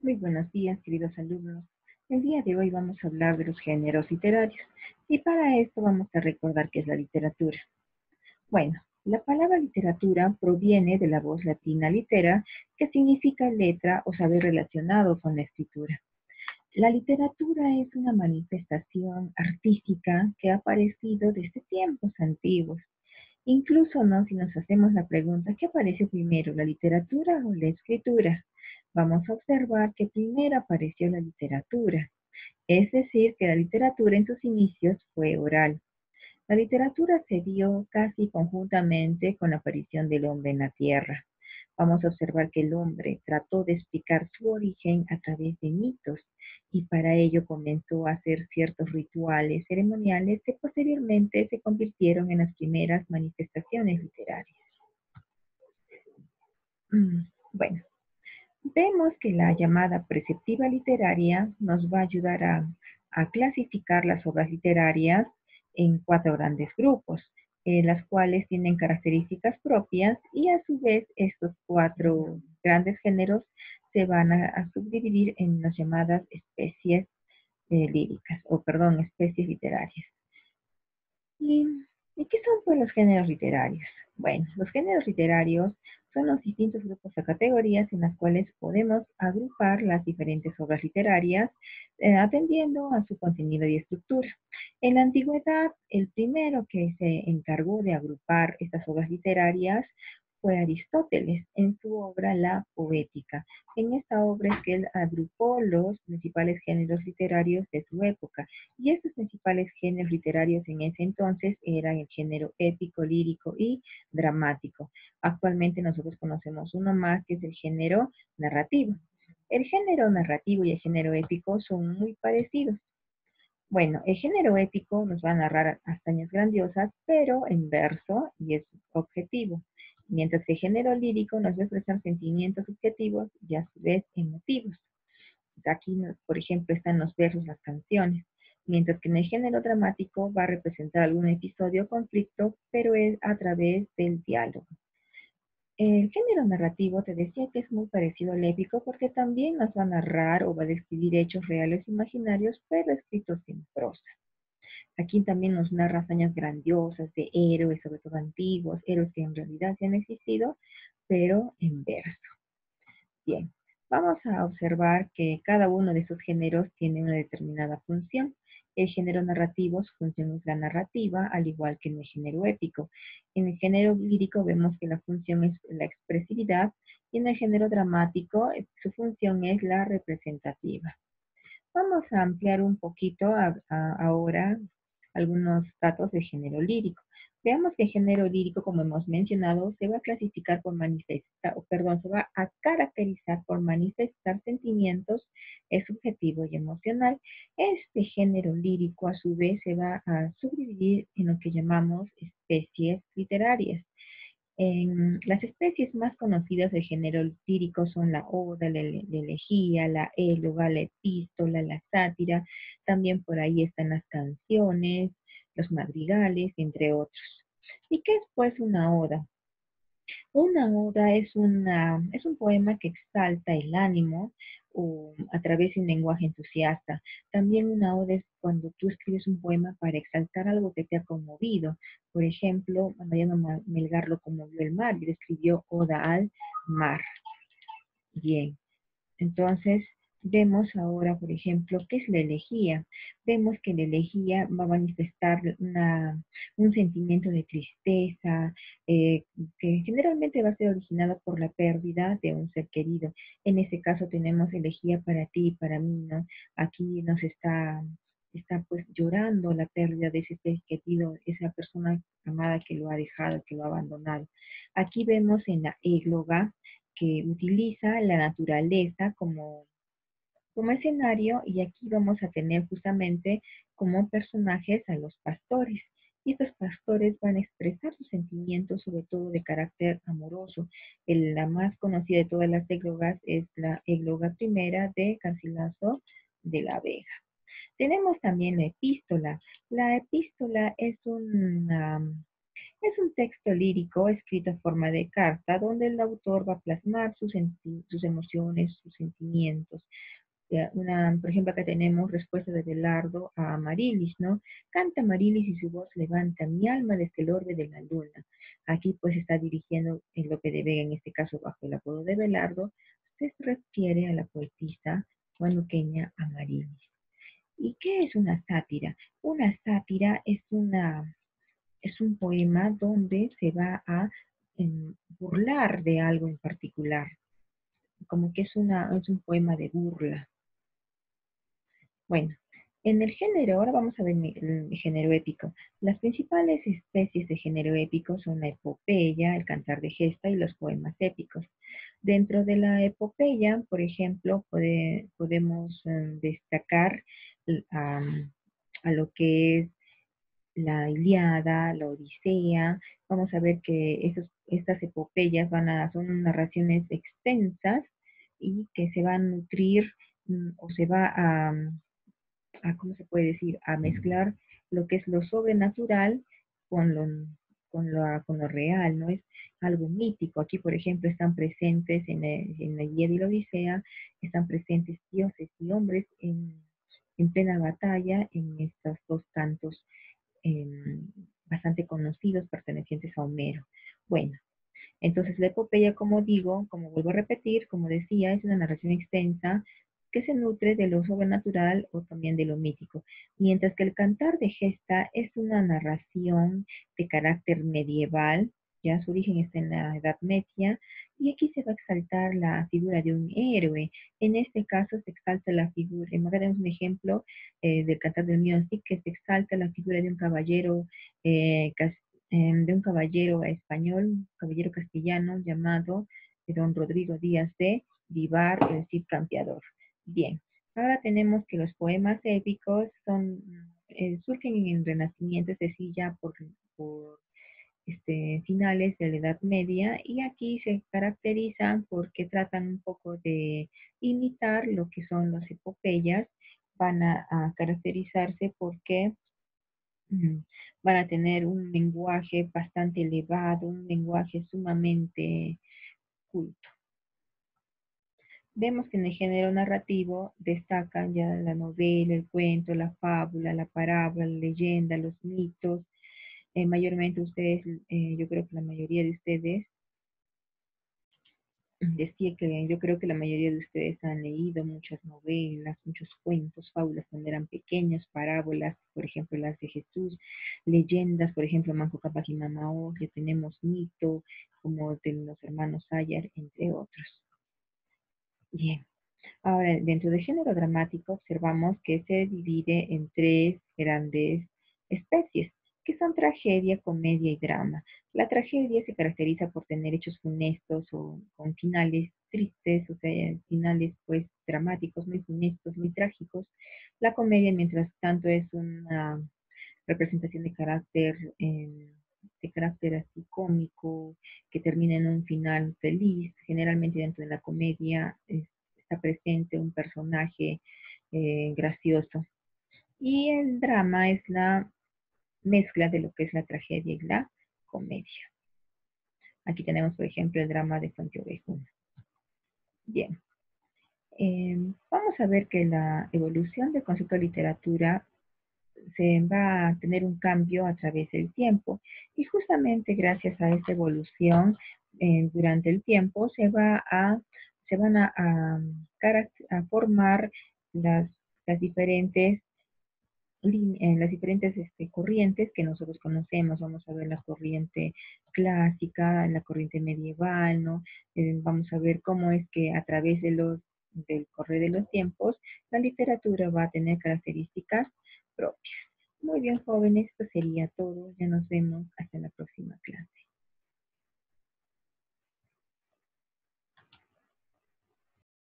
Muy buenos días, queridos alumnos. El día de hoy vamos a hablar de los géneros literarios y para esto vamos a recordar qué es la literatura. Bueno, la palabra literatura proviene de la voz latina litera, que significa letra o saber relacionado con la escritura. La literatura es una manifestación artística que ha aparecido desde tiempos antiguos. Incluso, ¿no? Si nos hacemos la pregunta, ¿qué apareció primero, la literatura o la escritura? Vamos a observar que primero apareció la literatura, es decir, que la literatura en sus inicios fue oral. La literatura se dio casi conjuntamente con la aparición del hombre en la tierra. Vamos a observar que el hombre trató de explicar su origen a través de mitos y para ello comenzó a hacer ciertos rituales ceremoniales que posteriormente se convirtieron en las primeras manifestaciones literarias. Bueno, vemos que la llamada preceptiva literaria nos va a ayudar a clasificar las obras literarias en cuatro grandes grupos, las cuales tienen características propias y a su vez estos cuatro grandes géneros se van a subdividir en las llamadas especies líricas, o perdón, especies literarias. ¿Y, ¿Y qué son pues los géneros literarios? Bueno, los géneros literarios son los distintos grupos o categorías en las cuales podemos agrupar las diferentes obras literarias atendiendo a su contenido y estructura. En la antigüedad, el primero que se encargó de agrupar estas obras literarias fue Aristóteles en su obra La Poética. En esta obra es que él agrupó los principales géneros literarios de su época y estos principales géneros literarios en ese entonces eran el género épico, lírico y dramático. Actualmente nosotros conocemos uno más que es el género narrativo. El género narrativo y el género épico son muy parecidos. Bueno, el género épico nos va a narrar hazañas grandiosas, pero en verso y es objetivo, mientras que el género lírico nos va a expresar sentimientos subjetivos y a su vez emotivos. Aquí, por ejemplo, están los versos, las canciones, mientras que en el género dramático va a representar algún episodio o conflicto, pero es a través del diálogo. El género narrativo te decía que es muy parecido al épico porque también nos va a narrar o va a describir hechos reales imaginarios, pero escritos en prosa. Aquí también nos narra hazañas grandiosas de héroes, sobre todo antiguos, héroes que en realidad sí han existido, pero en verso. Bien, vamos a observar que cada uno de esos géneros tiene una determinada función. El género narrativo, su función es la narrativa, al igual que en el género épico. En el género lírico vemos que la función es la expresividad y en el género dramático su función es la representativa. Vamos a ampliar un poquito ahora algunos datos del género lírico. Veamos que el género lírico, como hemos mencionado, se va a clasificar por manifestar, perdón, se va a caracterizar por manifestar sentimientos subjetivo y emocional. Este género lírico, a su vez, se va a subdividir en lo que llamamos especies literarias. Las especies más conocidas del género lírico son la oda, la elegía, la éloga, la epístola, la sátira. También por ahí están las canciones, los madrigales, entre otros. ¿Y qué es pues una oda? Una oda es un poema que exalta el ánimo a través de un lenguaje entusiasta. También una oda es cuando tú escribes un poema para exaltar algo que te ha conmovido. Por ejemplo, Mariano Melgar lo conmovió el mar y le escribió Oda al mar. Bien, entonces, vemos ahora, por ejemplo, qué es la elegía. Vemos que la elegía va a manifestar un sentimiento de tristeza, que generalmente va a ser originado por la pérdida de un ser querido. En ese caso tenemos elegía para ti y para mí, ¿no? Aquí está pues llorando la pérdida de ese ser querido, esa persona amada que lo ha dejado, que lo ha abandonado. Aquí vemos en la égloga que utiliza la naturaleza como escenario y aquí vamos a tener justamente como personajes a los pastores. Y estos pastores van a expresar sus sentimientos, sobre todo de carácter amoroso. La más conocida de todas las églogas es la égloga primera de Garcilaso de la Vega. Tenemos también la epístola. La epístola Es un texto lírico escrito en forma de carta donde el autor va a plasmar sus emociones, sus sentimientos. Por ejemplo, acá tenemos respuesta de Belardo a Amarilis, ¿no? Canta Amarilis y su voz levanta mi alma desde el orbe de la luna. Aquí pues está dirigiendo en Lope de Vega, en este caso bajo el apodo de Belardo, se refiere a la poetisa huanuqueña Amarilis. ¿Y qué es una sátira? Una sátira es un poema donde se va a burlar de algo en particular, como que es un poema de burla. Bueno, en el género, ahora vamos a ver el género épico. Las principales especies de género épico son la epopeya, el cantar de gesta y los poemas épicos. Dentro de la epopeya, por ejemplo, podemos destacar a lo que es la Ilíada, la Odisea. Vamos a ver que estas epopeyas son narraciones extensas y que se van a nutrir o se va ¿cómo se puede decir? A mezclar lo que es lo sobrenatural con con lo real, ¿no? Es algo mítico. Aquí, por ejemplo, están presentes en la Ilíada y la Odisea, están presentes dioses y hombres en plena batalla en estos dos cantos eh, bastante conocidos pertenecientes a Homero. Bueno, entonces la epopeya, como digo, como vuelvo a repetir, como decía, es una narración extensa que se nutre de lo sobrenatural o también de lo mítico, mientras que el cantar de gesta es una narración de carácter medieval, ya su origen está en la Edad Media, y aquí se va a exaltar la figura de un héroe. En este caso se exalta la figura, acá tenemos un ejemplo del cantar del Music, que se exalta la figura de un caballero eh, de un caballero español, un caballero castellano llamado don Rodrigo Díaz de Vivar, el Cid Campeador. Bien, ahora tenemos que los poemas épicos surgen en el Renacimiento, es decir, ya por finales de la Edad Media, y aquí se caracterizan porque tratan un poco de imitar lo que son las epopeyas, van a caracterizarse porque van a tener un lenguaje bastante elevado, un lenguaje sumamente culto. Vemos que en el género narrativo destacan ya la novela, el cuento, la fábula, la parábola, la leyenda, los mitos. Mayormente ustedes, yo creo que la mayoría de ustedes decía que yo creo que la mayoría de ustedes han leído muchas novelas, muchos cuentos, fábulas cuando eran pequeños, parábolas, por ejemplo, las de Jesús, leyendas, por ejemplo, Manco Cápac y Mamaó, que tenemos mito, como de los hermanos Sayar, entre otros. Bien, ahora dentro del género dramático observamos que se divide en tres grandes especies, que son tragedia, comedia y drama. La tragedia se caracteriza por tener hechos funestos o con finales tristes, o sea, finales pues dramáticos, muy funestos, muy trágicos. La comedia, mientras tanto, es una representación de carácter así cómico, que termina en un final feliz. Generalmente dentro de la comedia está presente un personaje gracioso. Y el drama es la mezcla de lo que es la tragedia y la comedia. Aquí tenemos, por ejemplo, el drama de Fuenteovejuna. Bien, vamos a ver que la evolución del concepto de literatura se va a tener un cambio a través del tiempo. Y justamente gracias a esta evolución durante el tiempo se van a formar las, las diferentes en las diferentes corrientes que nosotros conocemos. Vamos a ver la corriente clásica, la corriente medieval, ¿no? Vamos a ver cómo es que a través del correr de los tiempos, la literatura va a tener características propias. Muy bien, jóvenes, esto sería todo. Ya nos vemos.